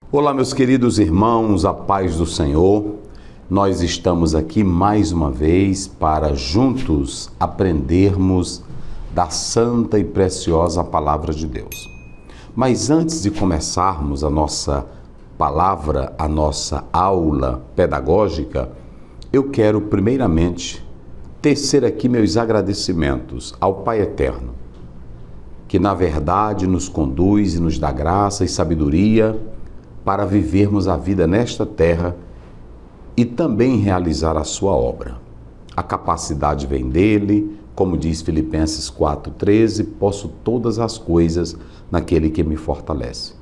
Olá, meus queridos irmãos, a paz do Senhor. Nós estamos aqui mais uma vez para juntos aprendermos da santa e preciosa palavra de Deus. Mas antes de começarmos a nossa palavra, a nossa aula pedagógica, eu quero primeiramente tecer aqui meus agradecimentos ao Pai Eterno, que na verdade nos conduz e nos dá graça e sabedoria para vivermos a vida nesta terra e também realizar a sua obra. A capacidade vem dele, como diz Filipenses 4,13, posso todas as coisas naquele que me fortalece.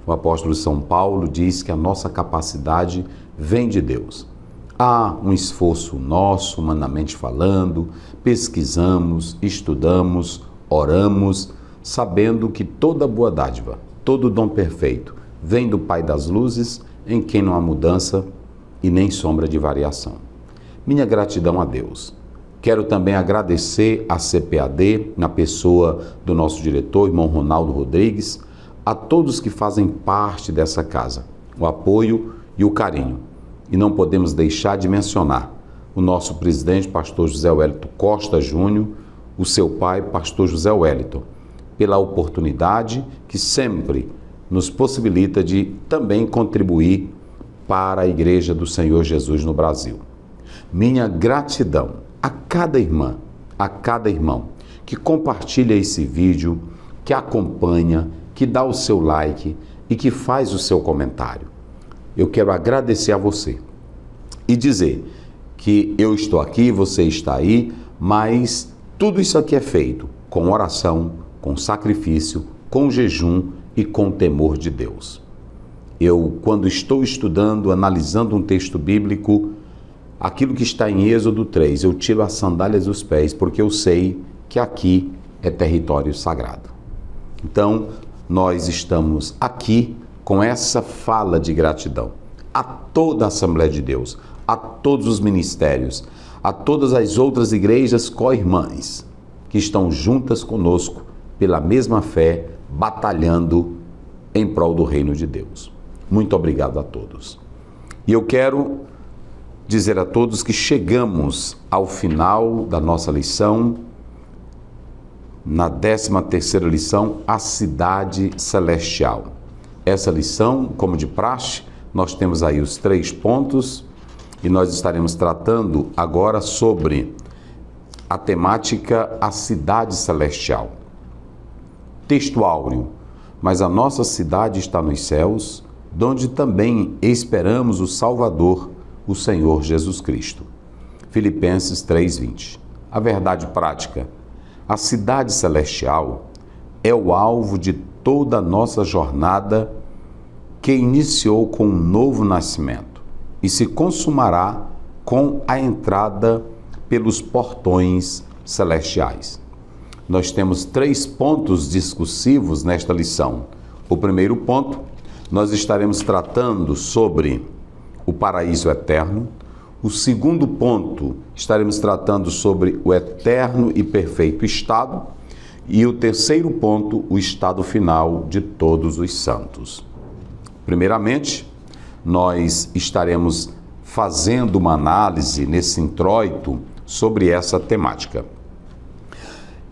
O apóstolo São Paulo diz que a nossa capacidade vem de Deus. Há um esforço nosso, humanamente falando, pesquisamos, estudamos, oramos, sabendo que toda boa dádiva, todo dom perfeito, vem do Pai das Luzes, em quem não há mudança e nem sombra de variação. Minha gratidão a Deus. Quero também agradecer à CPAD, na pessoa do nosso diretor, irmão Ronaldo Rodrigues, a todos que fazem parte dessa casa, o apoio e o carinho. E não podemos deixar de mencionar o nosso presidente, pastor José Wellington Costa Júnior, o seu pai, pastor José Wellington, pela oportunidade que sempre nos possibilita de também contribuir para a Igreja do Senhor Jesus no Brasil. Minha gratidão a cada irmã, a cada irmão que compartilha esse vídeo, que acompanha, que dá o seu like e que faz o seu comentário. Eu quero agradecer a você e dizer que eu estou aqui, você está aí, mas tudo isso aqui é feito com oração, com sacrifício, com jejum e com temor de Deus. Eu, quando estou estudando, analisando um texto bíblico, aquilo que está em Êxodo 3, eu tiro as sandálias dos pés, porque eu sei que aqui é território sagrado. Então, nós estamos aqui com essa fala de gratidão a toda a Assembleia de Deus, a todos os ministérios, a todas as outras igrejas co-irmãs que estão juntas conosco pela mesma fé, batalhando em prol do reino de Deus. Muito obrigado a todos. E eu quero dizer a todos que chegamos ao final da nossa lição, na 13ª lição, a cidade celestial. Essa lição, como de praxe, nós temos aí os 3 pontos e nós estaremos tratando agora sobre a temática a cidade celestial. Texto áureo, mas a nossa cidade está nos céus, donde também esperamos o Salvador, o Senhor Jesus Cristo. Filipenses 3:20. A verdade prática, a cidade celestial é o alvo de toda a nossa jornada que iniciou com um novo nascimento e se consumará com a entrada pelos portões celestiais. Nós temos 3 pontos discursivos nesta lição. O primeiro ponto, nós estaremos tratando sobre o paraíso eterno. O segundo ponto, estaremos tratando sobre o eterno e perfeito estado. E o terceiro ponto, o estado final de todos os santos. Primeiramente, nós estaremos fazendo uma análise nesse introito sobre essa temática.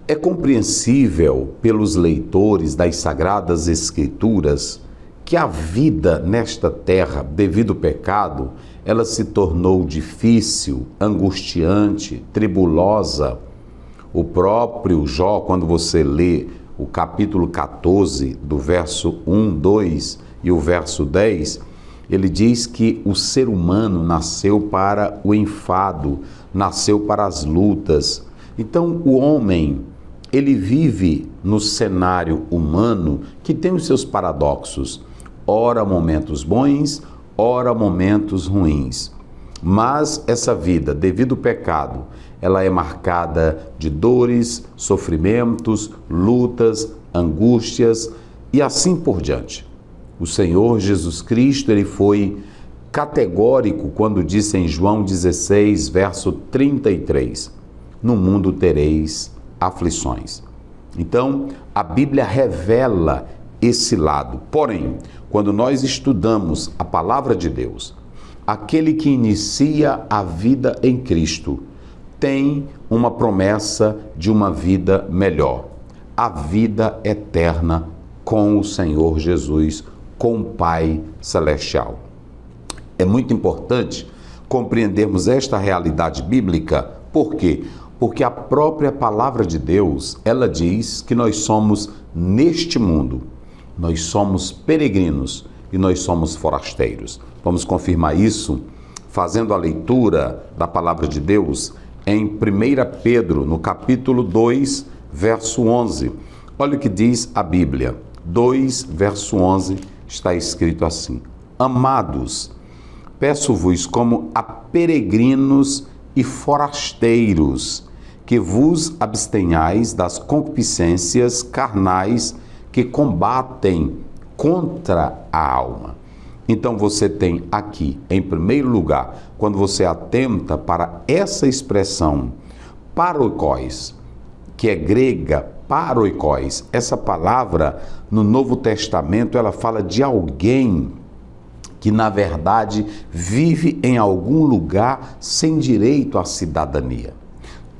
É compreensível pelos leitores das Sagradas Escrituras que a vida nesta terra, devido ao pecado, ela se tornou difícil, angustiante, tribulosa. O próprio Jó, quando você lê o capítulo 14, do verso 1, 2 e o verso 10, ele diz que o ser humano nasceu para o enfado, nasceu para as lutas. Então, o homem, ele vive no cenário humano que tem os seus paradoxos. Ora momentos bons, ora momentos ruins. Mas essa vida, devido ao pecado, ela é marcada de dores, sofrimentos, lutas, angústias e assim por diante. O Senhor Jesus Cristo, ele foi categórico quando disse em João 16, verso 33, no mundo tereis aflições. Então, a Bíblia revela esse lado. Porém, quando nós estudamos a palavra de Deus, aquele que inicia a vida em Cristo tem uma promessa de uma vida melhor, a vida eterna com o Senhor Jesus, com o Pai Celestial. É muito importante compreendermos esta realidade bíblica. Por quê? Porque a própria palavra de Deus, ela diz que nós somos neste mundo, nós somos peregrinos e nós somos forasteiros. Vamos confirmar isso fazendo a leitura da palavra de Deus em 1 Pedro, no capítulo 2, verso 11. Olha o que diz a Bíblia. 2, verso 11, está escrito assim: Amados, peço-vos como a peregrinos e forasteiros, que vos abstenhais das concupiscências carnais que combatem contra a alma. Então você tem aqui, em primeiro lugar, quando você atenta para essa expressão paroikos, que é grega, paroikos, essa palavra no Novo Testamento, ela fala de alguém que na verdade vive em algum lugar sem direito à cidadania.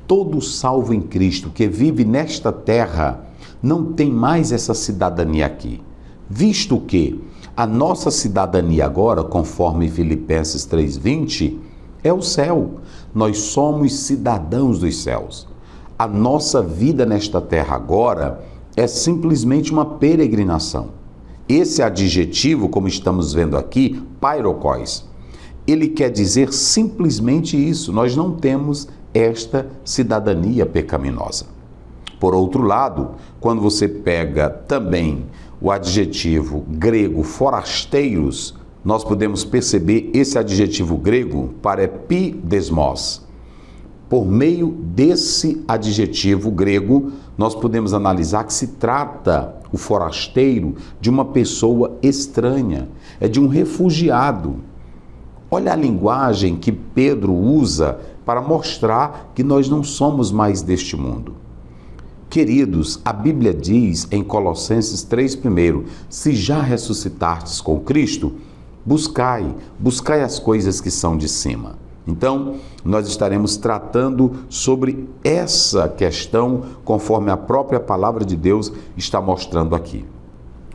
Todo salvo em Cristo que vive nesta terra não tem mais essa cidadania aqui, visto que a nossa cidadania agora, conforme Filipenses 3:20, é o céu. Nós somos cidadãos dos céus. A nossa vida nesta terra agora é simplesmente uma peregrinação. Esse adjetivo, como estamos vendo aqui, paroikos, ele quer dizer simplesmente isso. Nós não temos esta cidadania pecaminosa. Por outro lado, quando você pega também o adjetivo grego forasteiros, nós podemos perceber esse adjetivo grego parepidesmos. Por meio desse adjetivo grego, nós podemos analisar que se trata, o forasteiro, de uma pessoa estranha, é de um refugiado. Olha a linguagem que Pedro usa para mostrar que nós não somos mais deste mundo. Queridos, a Bíblia diz em Colossenses 3:1, se já ressuscitastes com Cristo, buscai as coisas que são de cima. Então, nós estaremos tratando sobre essa questão conforme a própria palavra de Deus está mostrando aqui.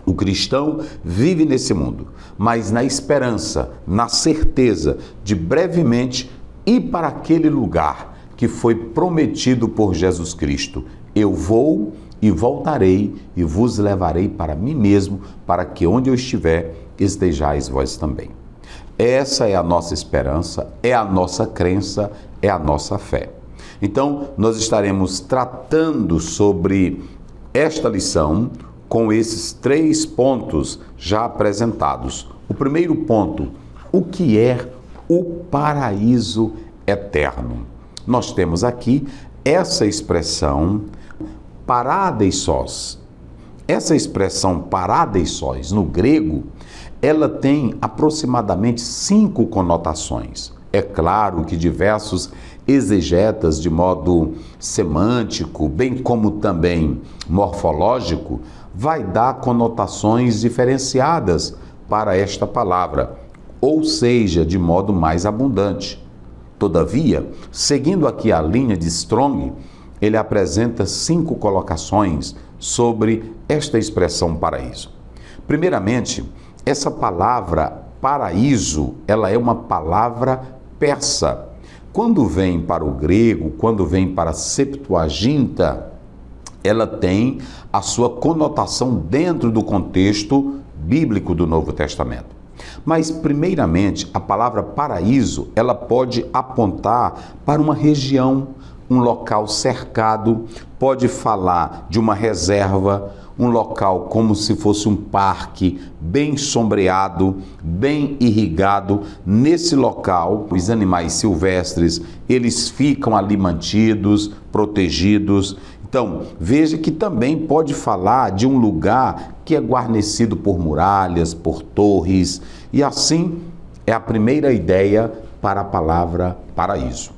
O cristão vive nesse mundo, mas na esperança, na certeza de brevemente ir para aquele lugar que foi prometido por Jesus Cristo. Eu vou e voltarei e vos levarei para mim mesmo, para que onde eu estiver, estejais vós também. Essa é a nossa esperança, é a nossa crença, é a nossa fé. Então, nós estaremos tratando sobre esta lição com esses 3 pontos já apresentados. O primeiro ponto, o que é o paraíso eterno? Nós temos aqui essa expressão paradeissos. Essa expressão paradeissos no grego, ela tem aproximadamente 5 conotações. É claro que diversos exegetas, de modo semântico, bem como também morfológico, vai dar conotações diferenciadas para esta palavra, ou seja, de modo mais abundante. Todavia, seguindo aqui a linha de Strong, ele apresenta 5 colocações sobre esta expressão paraíso. Primeiramente, essa palavra paraíso, ela é uma palavra persa. Quando vem para o grego, quando vem para a Septuaginta, ela tem a sua conotação dentro do contexto bíblico do Novo Testamento. Mas, primeiramente, a palavra paraíso, ela pode apontar para uma região, um local cercado, pode falar de uma reserva, um local como se fosse um parque bem sombreado, bem irrigado. Nesse local, os animais silvestres, eles ficam ali mantidos, protegidos. Então, veja que também pode falar de um lugar que é guarnecido por muralhas, por torres, e assim é a primeira ideia para a palavra paraíso.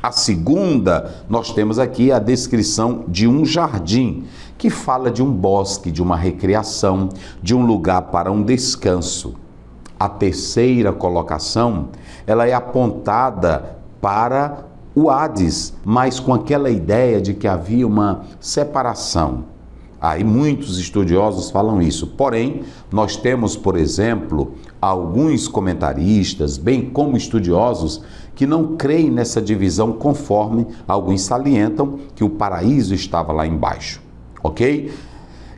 A segunda, nós temos aqui a descrição de um jardim, que fala de um bosque, de uma recreação, de um lugar para um descanso. A terceira colocação, ela é apontada para o Hades, mas com aquela ideia de que havia uma separação. Aí muitos estudiosos falam isso. Porém, nós temos, por exemplo, alguns comentaristas, bem como estudiosos, que não creem nessa divisão conforme alguns salientam que o paraíso estava lá embaixo. Ok?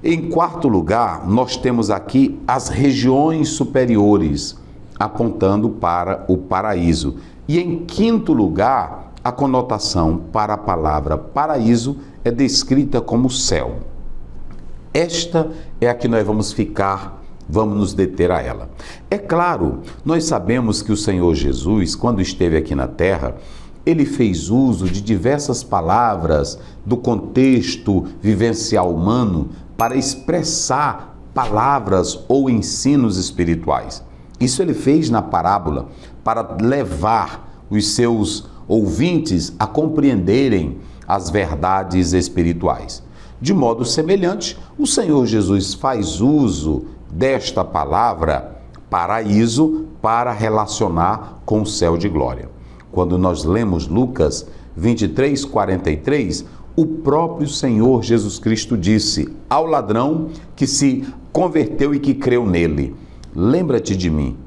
Em quarto lugar, nós temos aqui as regiões superiores, apontando para o paraíso. E em quinto lugar, a conotação para a palavra paraíso é descrita como céu. Esta é a que nós vamos nos deter a ela. É claro, nós sabemos que o Senhor Jesus, quando esteve aqui na terra, ele fez uso de diversas palavras do contexto vivencial humano para expressar palavras ou ensinos espirituais. Isso ele fez na parábola para levar os seus ouvintes a compreenderem as verdades espirituais. De modo semelhante, o Senhor Jesus faz uso desta palavra paraíso para relacionar com o céu de glória. Quando nós lemos Lucas 23:43, o próprio Senhor Jesus Cristo disse ao ladrão que se converteu e que creu nele: lembra-te de mim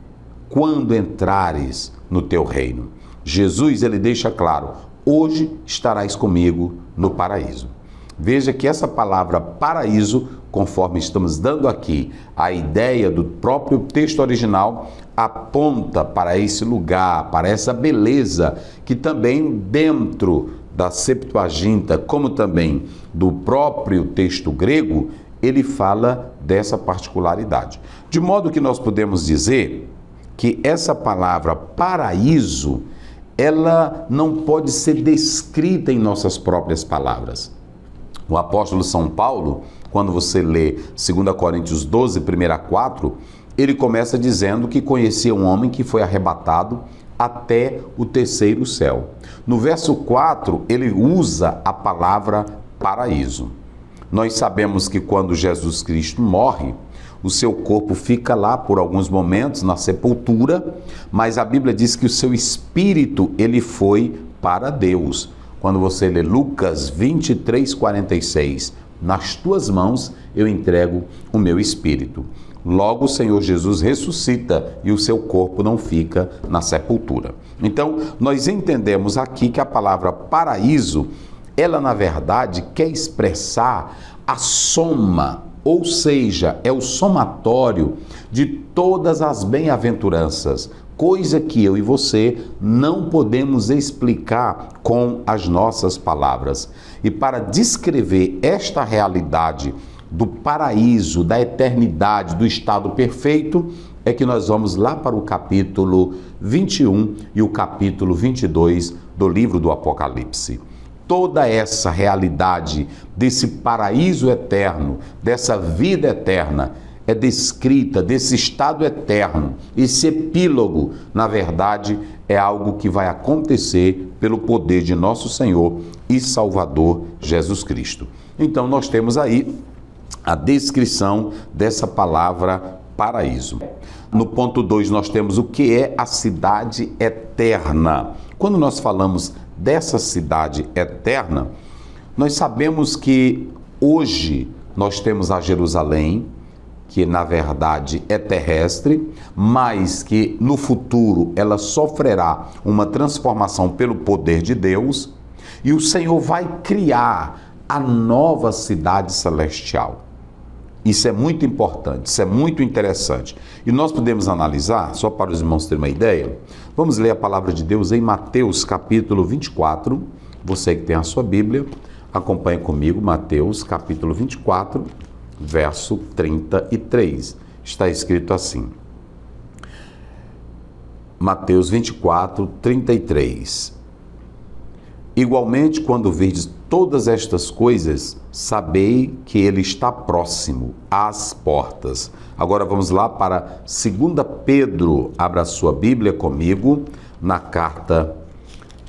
quando entrares no teu reino. Jesus, ele deixa claro: hoje estarás comigo no paraíso. Veja que essa palavra paraíso, conforme estamos dando aqui a ideia do próprio texto original, aponta para esse lugar, para essa beleza que também dentro da Septuaginta, como também do próprio texto grego, ele fala dessa particularidade. De modo que nós podemos dizer que essa palavra paraíso, ela não pode ser descrita em nossas próprias palavras. O apóstolo São Paulo, quando você lê 2 Coríntios 12, 1-4, ele começa dizendo que conhecia um homem que foi arrebatado até o terceiro céu. No verso 4, ele usa a palavra paraíso. Nós sabemos que quando Jesus Cristo morre, o seu corpo fica lá por alguns momentos na sepultura, mas a Bíblia diz que o seu espírito, ele foi para Deus. Quando você lê Lucas 23:46, nas tuas mãos eu entrego o meu espírito. Logo o Senhor Jesus ressuscita e o seu corpo não fica na sepultura. Então, nós entendemos aqui que a palavra paraíso, ela na verdade quer expressar a soma, ou seja, é o somatório de todas as bem-aventuranças, coisa que eu e você não podemos explicar com as nossas palavras. E para descrever esta realidade do paraíso, da eternidade, do estado perfeito, é que nós vamos lá para o capítulo 21 e o capítulo 22 do livro do Apocalipse. Toda essa realidade desse paraíso eterno, dessa vida eterna, é descrita, desse estado eterno. Esse epílogo, na verdade, é algo que vai acontecer pelo poder de nosso Senhor e Salvador Jesus Cristo. Então, nós temos aí a descrição dessa palavra paraíso. No ponto 2, nós temos o que é a cidade eterna. Quando nós falamos dessa cidade eterna, nós sabemos que hoje nós temos a Jerusalém, que na verdade é terrestre, mas que no futuro ela sofrerá uma transformação pelo poder de Deus, e o Senhor vai criar a nova cidade celestial. Isso é muito importante, isso é muito interessante. E nós podemos analisar, só para os irmãos terem uma ideia, vamos ler a palavra de Deus em Mateus capítulo 24, você que tem a sua Bíblia, acompanhe comigo, Mateus capítulo 24, verso 33. Está escrito assim, Mateus 24, 33. Igualmente, quando virdes todas estas coisas, sabei que ele está próximo, às portas. Agora vamos lá para 2 Pedro. Abra a sua Bíblia comigo na carta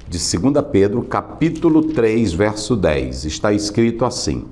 de 2 Pedro, capítulo 3, verso 10. Está escrito assim: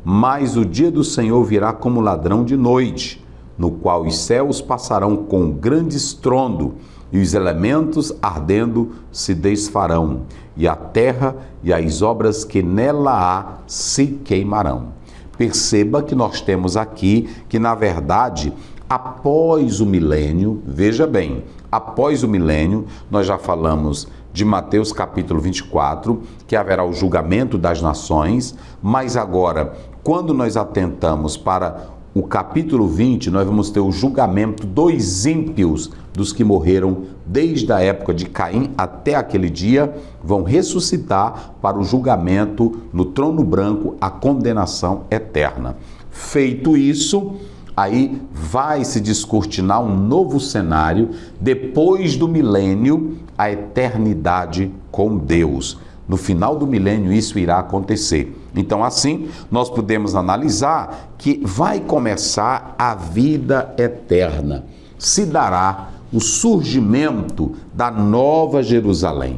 Mas o dia do Senhor virá como ladrão de noite, no qual os céus passarão com grande estrondo, e os elementos ardendo se desfarão, e a terra e as obras que nela há se queimarão. Perceba que nós temos aqui que, na verdade, após o milênio, veja bem, após o milênio, nós já falamos de Mateus capítulo 24, que haverá o julgamento das nações, mas agora, quando nós atentamos para o capítulo 20, nós vamos ter o julgamento dos ímpios, dos que morreram desde a época de Caim até aquele dia, vão ressuscitar para o julgamento no trono branco, a condenação eterna. Feito isso, aí vai se descortinar um novo cenário, depois do milênio, a eternidade com Deus. No final do milênio isso irá acontecer. Então assim, nós podemos analisar que vai começar a vida eterna. Se dará o surgimento da Nova Jerusalém.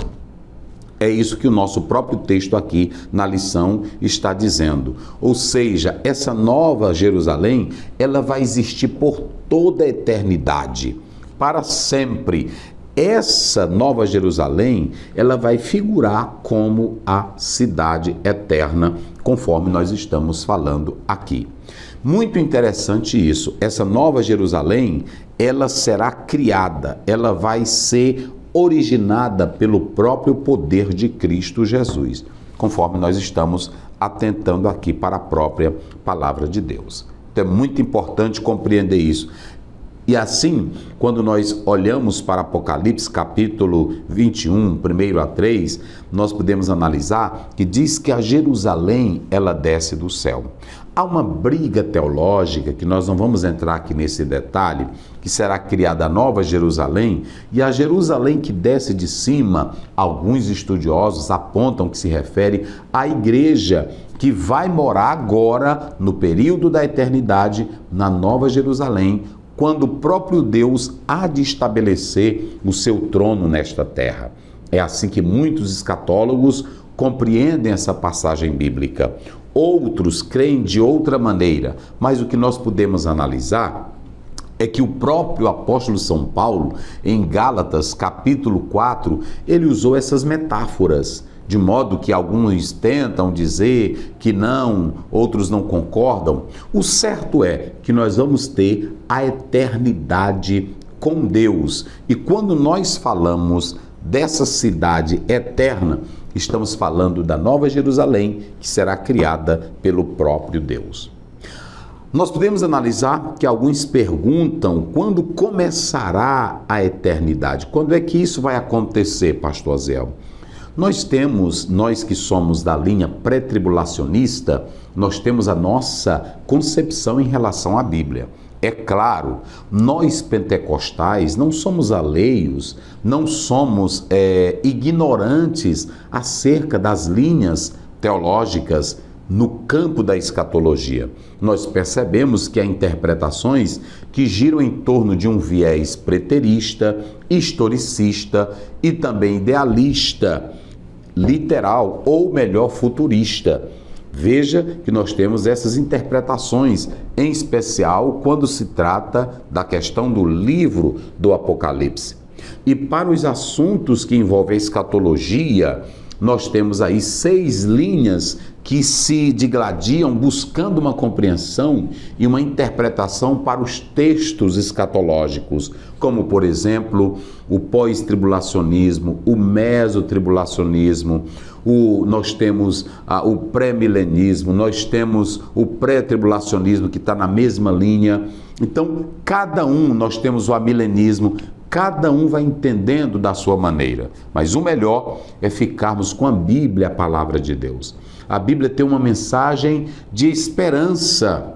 É isso que o nosso próprio texto aqui na lição está dizendo. Ou seja, essa Nova Jerusalém, ela vai existir por toda a eternidade, para sempre. Essa Nova Jerusalém, ela vai figurar como a cidade eterna, conforme nós estamos falando aqui. Muito interessante isso. Essa Nova Jerusalém, ela será criada, ela vai ser originada pelo próprio poder de Cristo Jesus, conforme nós estamos atentando aqui para a própria palavra de Deus. Então é muito importante compreender isso. E assim, quando nós olhamos para Apocalipse capítulo 21, 1 a 3, nós podemos analisar que diz que a Jerusalém, ela desce do céu. Há uma briga teológica, que nós não vamos entrar aqui nesse detalhe, que será criada a Nova Jerusalém, e a Jerusalém que desce de cima, alguns estudiosos apontam que se refere à igreja que vai morar agora, no período da eternidade, na Nova Jerusalém, quando o próprio Deus há de estabelecer o seu trono nesta terra. É assim que muitos escatólogos compreendem essa passagem bíblica. Outros creem de outra maneira, mas o que nós podemos analisar é que o próprio apóstolo São Paulo, em Gálatas capítulo 4, ele usou essas metáforas, de modo que alguns tentam dizer que não, outros não concordam. O certo é que nós vamos ter a eternidade com Deus. E quando nós falamos dessa cidade eterna, estamos falando da Nova Jerusalém, que será criada pelo próprio Deus. Nós podemos analisar que alguns perguntam quando começará a eternidade. Quando é que isso vai acontecer, pastor Aziel? Nós que somos da linha pré-tribulacionista, nós temos a nossa concepção em relação à Bíblia. É claro, nós pentecostais não somos alheios, não somos ignorantes acerca das linhas teológicas no campo da escatologia. Nós percebemos que há interpretações que giram em torno de um viés preterista, historicista e também idealista, literal, ou melhor, futurista. Veja que nós temos essas interpretações, em especial quando se trata da questão do livro do Apocalipse. E para os assuntos que envolvem a escatologia, nós temos aí 6 linhas que se digladiam buscando uma compreensão e uma interpretação para os textos escatológicos, como, por exemplo, o pós-tribulacionismo, o mesotribulacionismo, nós temos o pré-milenismo, nós temos o pré-tribulacionismo, que está na mesma linha. Então, cada um, nós temos o amilenismo, cada um vai entendendo da sua maneira. Mas o melhor é ficarmos com a Bíblia, a palavra de Deus. A Bíblia tem uma mensagem de esperança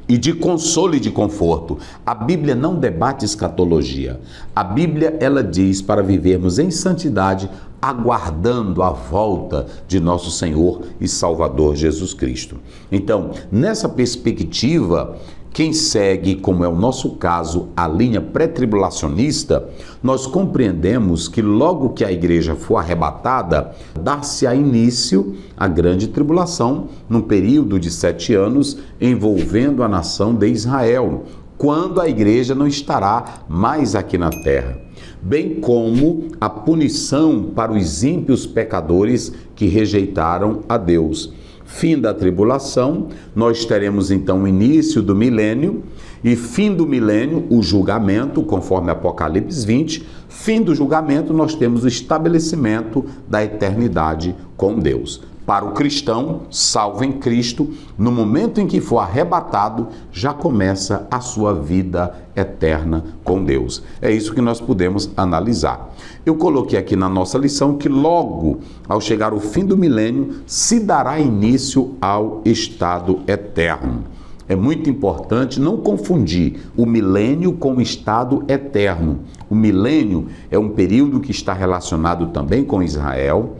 e de consolo e de conforto. A Bíblia não debate escatologia. A Bíblia, ela diz para vivermos em santidade, aguardando a volta de nosso Senhor e Salvador Jesus Cristo. Então, nessa perspectiva, Quem segue, como é o nosso caso, a linha pré-tribulacionista, nós compreendemos que logo que a igreja for arrebatada, dar-se-á início à grande tribulação, num período de 7 anos, envolvendo a nação de Israel, quando a igreja não estará mais aqui na terra, bem como a punição para os ímpios pecadores que rejeitaram a Deus. Fim da tribulação, nós teremos então o início do milênio, e fim do milênio, o julgamento, conforme Apocalipse 20. Fim do julgamento, nós temos o estabelecimento da eternidade com Deus. Para o cristão, salvo em Cristo, no momento em que for arrebatado, já começa a sua vida eterna com Deus. É isso que nós podemos analisar. Eu coloquei aqui na nossa lição que logo ao chegar o fim do milênio, se dará início ao estado eterno. É muito importante não confundir o milênio com o estado eterno. O milênio é um período que está relacionado também com Israel,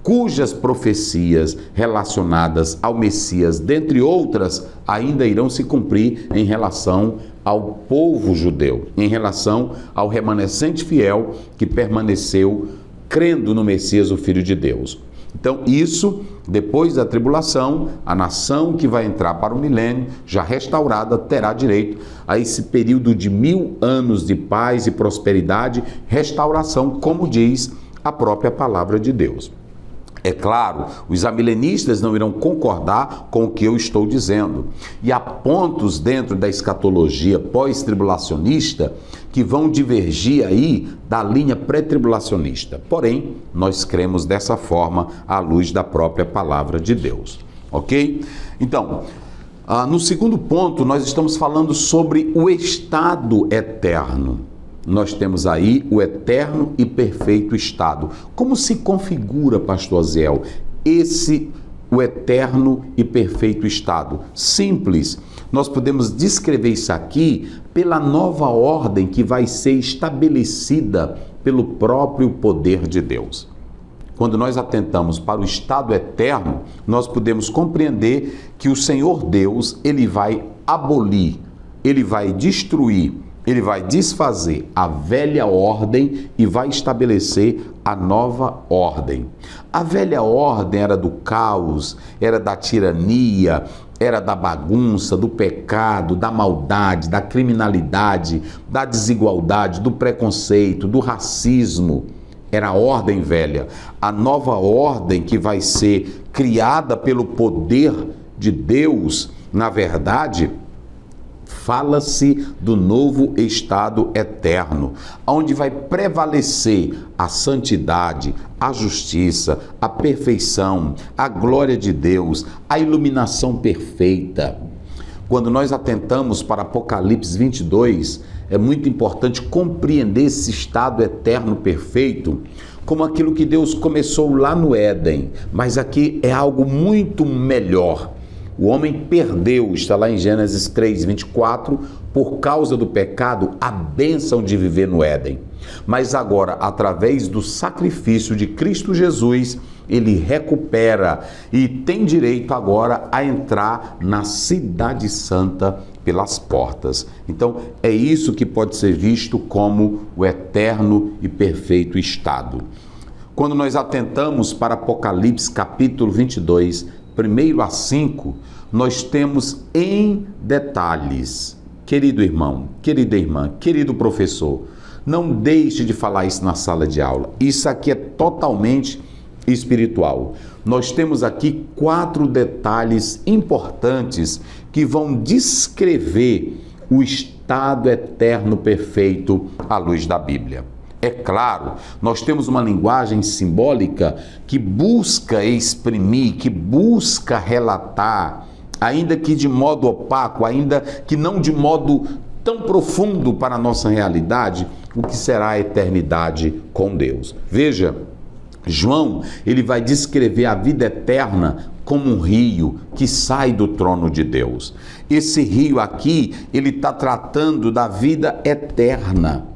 cujas profecias relacionadas ao Messias, dentre outras, ainda irão se cumprir em relação ao povo judeu, em relação ao remanescente fiel que permaneceu crendo no Messias, o Filho de Deus. Então, isso, depois da tribulação, a nação que vai entrar para o milênio, já restaurada, terá direito a esse período de 1000 anos de paz e prosperidade, restauração, como diz a própria palavra de Deus. É claro, os amilenistas não irão concordar com o que eu estou dizendo. E há pontos dentro da escatologia pós-tribulacionista que vão divergir aí da linha pré-tribulacionista. Porém, nós cremos dessa forma à luz da própria palavra de Deus. Ok? Então, no segundo ponto, nós estamos falando sobre o estado eterno. Nós temos aí o eterno e perfeito estado. Como se configura, pastor Zéu, o eterno e perfeito estado? Simples. Nós podemos descrever isso aqui pela nova ordem que vai ser estabelecida pelo próprio poder de Deus. Quando nós atentamos para o estado eterno, nós podemos compreender que o Senhor Deus, ele vai abolir, ele vai destruir, ele vai desfazer a velha ordem e vai estabelecer a nova ordem. A velha ordem era do caos, era da tirania, era da bagunça, do pecado, da maldade, da criminalidade, da desigualdade, do preconceito, do racismo. Era a ordem velha. A nova ordem que vai ser criada pelo poder de Deus, na verdade, fala-se do novo estado eterno, onde vai prevalecer a santidade, a justiça, a perfeição, a glória de Deus, a iluminação perfeita. Quando nós atentamos para Apocalipse 22, é muito importante compreender esse estado eterno perfeito como aquilo que Deus começou lá no Éden, mas aqui é algo muito melhor. O homem perdeu, está lá em Gênesis 3:24, por causa do pecado, a bênção de viver no Éden. Mas agora, através do sacrifício de Cristo Jesus, ele recupera e tem direito agora a entrar na Cidade Santa pelas portas. Então, é isso que pode ser visto como o eterno e perfeito estado. Quando nós atentamos para Apocalipse capítulo 22, 1 a 5, nós temos em detalhes. Querido irmão, querida irmã, querido professor, não deixe de falar isso na sala de aula. Isso aqui é totalmente espiritual. Nós temos aqui 4 detalhes importantes que vão descrever o estado eterno perfeito à luz da Bíblia. É claro, nós temos uma linguagem simbólica que busca exprimir, que busca relatar, ainda que de modo opaco, ainda que não de modo tão profundo para a nossa realidade, o que será a eternidade com Deus. Veja, João, ele vai descrever a vida eterna como um rio que sai do trono de Deus. Esse rio aqui, ele está tratando da vida eterna.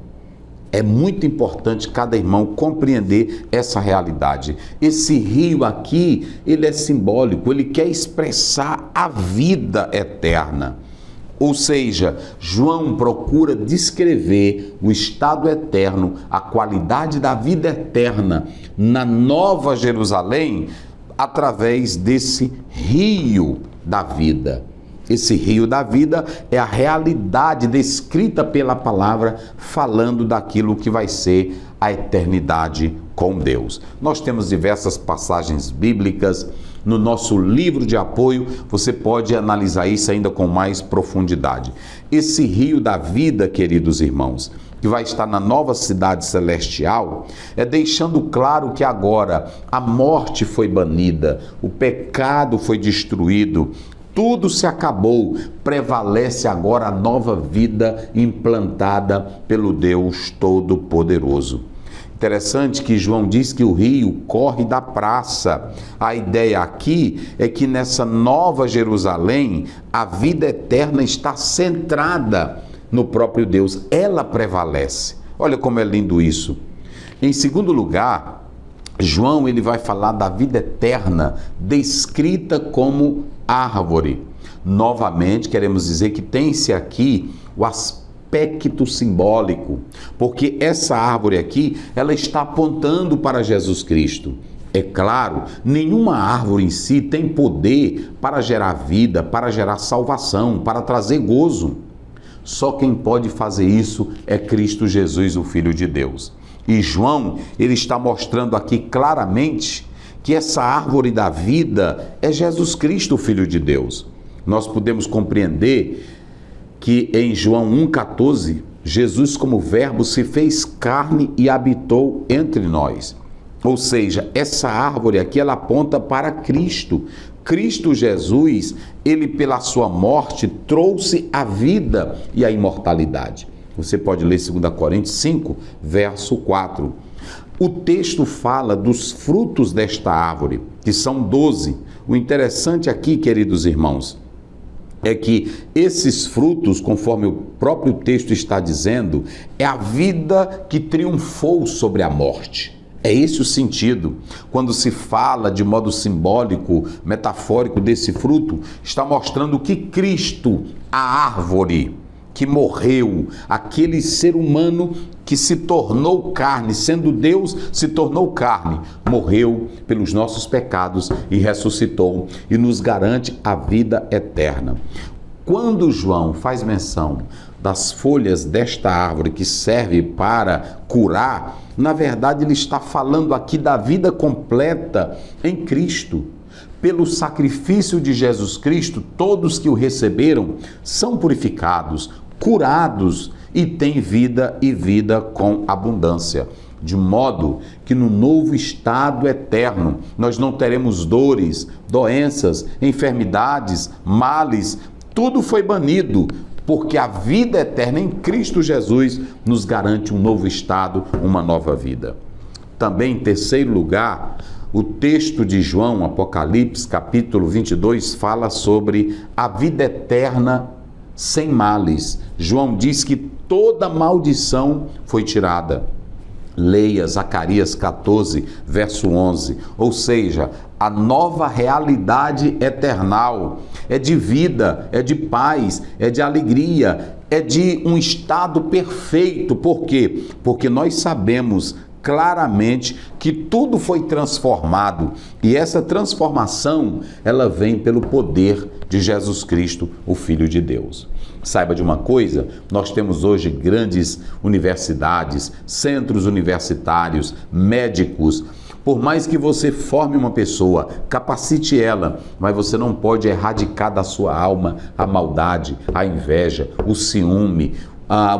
É muito importante cada irmão compreender essa realidade. Esse rio aqui, ele é simbólico, ele quer expressar a vida eterna. Ou seja, João procura descrever o estado eterno, a qualidade da vida eterna na Nova Jerusalém através desse rio da vida. Esse rio da vida é a realidade descrita pela palavra, falando daquilo que vai ser a eternidade com Deus. Nós temos diversas passagens bíblicas no nosso livro de apoio, você pode analisar isso ainda com mais profundidade. Esse rio da vida, queridos irmãos, que vai estar na nova cidade celestial, é deixando claro que agora a morte foi banida, o pecado foi destruído, tudo se acabou, prevalece agora a nova vida implantada pelo Deus Todo-Poderoso. Interessante que João diz que o rio corre da praça. A ideia aqui é que nessa nova Jerusalém, a vida eterna está centrada no próprio Deus. Ela prevalece. Olha como é lindo isso. Em segundo lugar, João ele vai falar da vida eterna, descrita como árvore. Novamente, queremos dizer que tem-se aqui o aspecto simbólico, porque essa árvore aqui, ela está apontando para Jesus Cristo. É claro, nenhuma árvore em si tem poder para gerar vida, para gerar salvação, para trazer gozo. Só quem pode fazer isso é Cristo Jesus, o Filho de Deus. E João, ele está mostrando aqui claramente que essa árvore da vida é Jesus Cristo, o Filho de Deus. Nós podemos compreender que em João 1,14, Jesus como verbo se fez carne e habitou entre nós. Ou seja, essa árvore aqui, ela aponta para Cristo. Cristo Jesus, ele pela sua morte trouxe a vida e a imortalidade. Você pode ler 2 Coríntios 5, verso 4. O texto fala dos frutos desta árvore, que são 12. O interessante aqui, queridos irmãos, é que esses frutos, conforme o próprio texto está dizendo, é a vida que triunfou sobre a morte. É esse o sentido. Quando se fala de modo simbólico, metafórico desse fruto, está mostrando que Cristo, a árvore que morreu, aquele ser humano que se tornou carne, sendo Deus, se tornou carne, morreu pelos nossos pecados e ressuscitou e nos garante a vida eterna. Quando João faz menção das folhas desta árvore que serve para curar, na verdade ele está falando aqui da vida completa em Cristo. Pelo sacrifício de Jesus Cristo, todos que o receberam são purificados, curados e têm vida e vida com abundância. De modo que no novo estado eterno nós não teremos dores, doenças, enfermidades, males, tudo foi banido, porque a vida eterna em Cristo Jesus nos garante um novo estado, uma nova vida. Também, em terceiro lugar, o texto de João, Apocalipse, capítulo 22, fala sobre a vida eterna sem males. João diz que toda maldição foi tirada. Leia Zacarias 14, verso 11. Ou seja, a nova realidade eternal é de vida, é de paz, é de alegria, é de um estado perfeito. Por quê? Porque nós sabemos claramente que tudo foi transformado e essa transformação ela vem pelo poder de Jesus Cristo, o Filho de Deus. Saiba de uma coisa, nós temos hoje grandes universidades, centros universitários, médicos. Por mais que você forme uma pessoa, capacite ela, mas você não pode erradicar da sua alma a maldade, a inveja, o ciúme.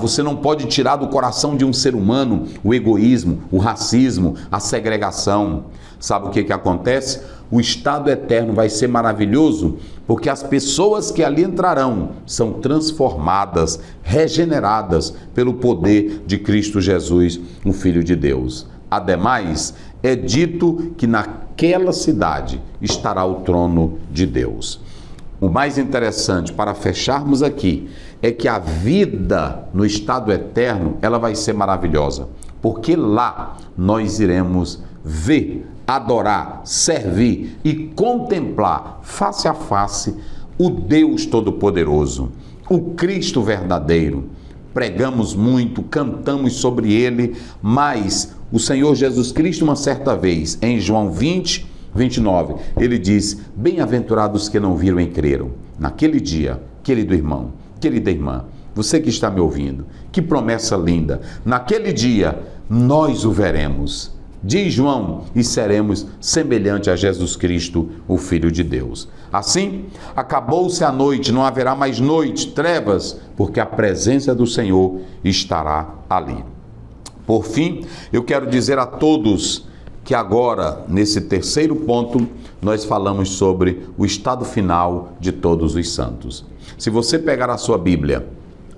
Você não pode tirar do coração de um ser humano o egoísmo, o racismo, a segregação. Sabe o que acontece? O estado eterno vai ser maravilhoso porque as pessoas que ali entrarão são transformadas, regeneradas pelo poder de Cristo Jesus, o Filho de Deus. Ademais, é dito que naquela cidade estará o trono de Deus. O mais interessante para fecharmos aqui é que a vida no estado eterno, ela vai ser maravilhosa, porque lá nós iremos ver, adorar, servir e contemplar face a face o Deus Todo-Poderoso. o Cristo verdadeiro. Pregamos muito, cantamos sobre ele, mas o Senhor Jesus Cristo, uma certa vez, em João 20, 29, ele diz: bem-aventurados que não viram e creram. Naquele dia, querido irmão, querida irmã, você que está me ouvindo, que promessa linda! Naquele dia, nós o veremos. Diz João, e seremos semelhante a Jesus Cristo, o Filho de Deus. Assim, acabou-se a noite, não haverá mais noite, trevas, porque a presença do Senhor estará ali. Por fim, eu quero dizer a todos que agora, nesse terceiro ponto, nós falamos sobre o estado final de todos os santos. Se você pegar a sua Bíblia,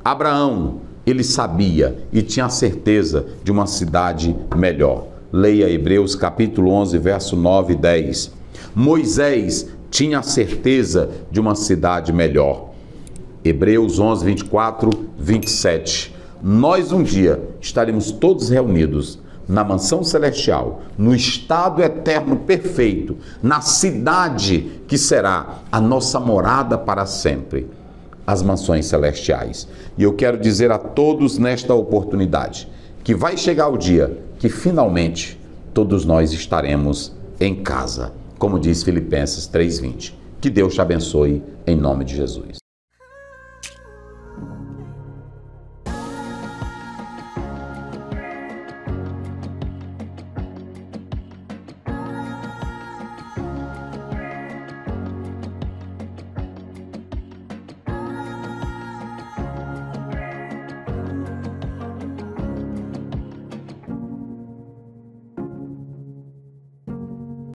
Abraão, ele sabia e tinha certeza de uma cidade melhor. Leia Hebreus capítulo 11, verso 9 e 10. Moisés tinha a certeza de uma cidade melhor. Hebreus 11, 24, 27. Nós um dia estaremos todos reunidos na mansão celestial, no estado eterno perfeito, na cidade que será a nossa morada para sempre, as mansões celestiais. E eu quero dizer a todos nesta oportunidade que vai chegar o dia que finalmente todos nós estaremos em casa, como diz Filipenses 3:20. Que Deus te abençoe em nome de Jesus.